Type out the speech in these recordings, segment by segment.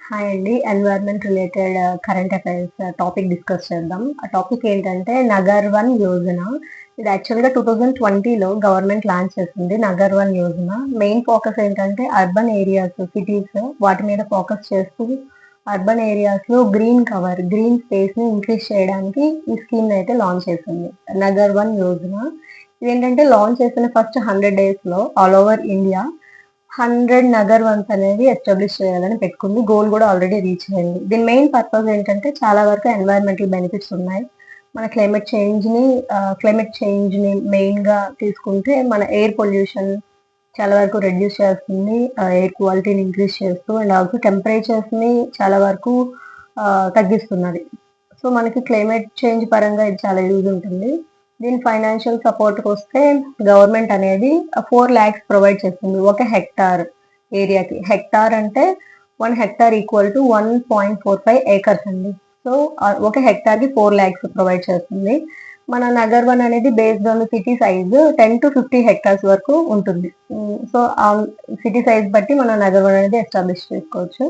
Hi అండి. Environment related current affairs topic discuss చేద్దాం. ఆ టాపిక్ ఏంటంటే నగర్ వన్ యోజన. ఇది యాక్చువల్‌గా 2020లో గవర్నమెంట్ లాంచ్ చేసింది Nagar one Yojana. Main focus ఏంటంటే అర్బన్ ఏరియాస్, సిటీస్ వాటి మీద ఫోకస్ చేస్తూ అర్బన్ ఏరియాస్‌లో గ్రీన్ స్పేస్‌ని ఇంక్రీజ్ చేయడానికి ఈ స్కీమ్‌ని అయితే లాంచ్ చేసింది. నగర్ వన్ యోజన. ఇదేంటంటే లాంచ్ చేసిన ఫస్ట్ 100 డేస్‌లో all over India 100 Nagar once అనేది ఎస్టాబ్లిష్ చేయాలని పెట్టుకుంది. గోల్ కూడా ఆల్రెడీ రీచ్ అయింది. దీని మెయిన్ పర్పస్ ఏంటంటే చాలా వరకు ఎన్వైరన్మెంటల్ బెనిఫిట్స్ ఉన్నాయి. మన క్లైమేట్ చేంజ్‌ని మెయిన్‌గా తీసుకుంటే మన ఎయిర్ పొల్యూషన్ చాలా వరకు రెడ్యూస్ చేస్తుంది. ఎయిర్ క్వాలిటీని ఇంక్రీజ్ చేస్తూ అండ్ ఆల్సో టెంపరేచర్స్‌ని చాలా వరకు తగ్గిస్తున్నది. సో, మనకి క్లైమేట్ చేంజ్ పరంగా ఇది చాలా యూజ్ ఉంటుంది. దీని ఫైనాన్షియల్ సపోర్ట్‌కొస్తే గవర్నమెంట్ అనేది 4,00,000 ప్రొవైడ్ చేస్తుంది. ఒక హెక్టార్ ఏరియాకి. హెక్టార్ అంటే 1 హెక్టార్ ఈక్వల్ టు 1.45 ఏకర్స్ అండి. సో, ఒక హెక్టార్‌కి 4,00,000 ప్రొవైడ్ చేస్తుంది. మన నగర్ వన్ అనేది based on city size 10-50 hectares వరకు ఉంటుంది. సో, సిటీ సైజ్ బట్టి మనం నగర్ వన్ అనేది ఎస్టాబ్లిష్ చేసుకోవచ్చు.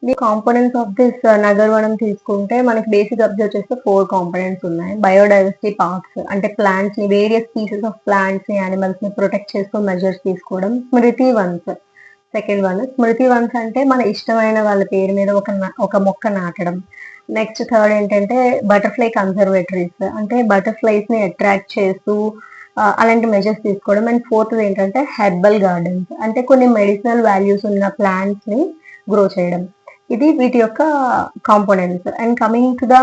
The components of this Nagaravanam తీసుకుంటే మనకి బేసిక్ అబ్జర్వ్ చేస్తే 4 కాంపోనెంట్స్ ఉన్నాయి. బయోడైవర్సిటీ పార్క్స్ అంటే ప్లాంట్స్‌ని వేరియస్ స్పీసీస్ ఆఫ్ ప్లాంట్స్‌ని, యానిమల్స్‌ని ప్రొటెక్ట్ చేస్తూ మెజర్స్ తీసుకోవడం. స్మృతి వన్స్ సెకండ్ వన్. స్మృతి వన్స్ అంటే మన ఇష్టమైన వాళ్ళ పేరు మీద ఒక మొక్క నాటడం. నెక్స్ట్ థర్డ్ ఏంటంటే బటర్‌ఫ్లై కన్జర్వేటరీస్ అంటే బటర్‌ఫ్లైస్‌ని అట్రాక్ట్ చేస్తూ అలాంటి మెజర్స్ తీసుకోవడం. అండ్ ఫోర్త్‌ది ఏంటంటే హెర్బల్ గార్డెన్స్ అంటే కొన్ని మెడిసినల్ వాల్యూస్ ఉన్న ప్లాంట్స్‌ని గ్రో చేయడం. ఇది వీటి యొక్క components. And coming to the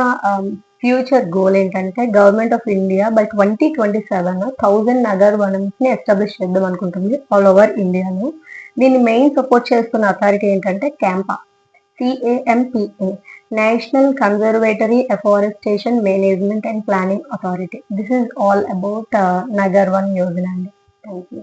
future goal ఏంటంటే government of India by 2027 1000 Nagar వనంస్‌ని establish చేద్దాం అనుకుంటుంది ఆల్ ఓవర్ ఇండియాలో. దీన్ని మెయిన్ సపోర్ట్ చేస్తున్న అథారిటీ ఏంటంటే CAMPA. CAMPA. National conservatory afforestation management and planning authority. This is all about Nagar one Yojana అండి. Thank you.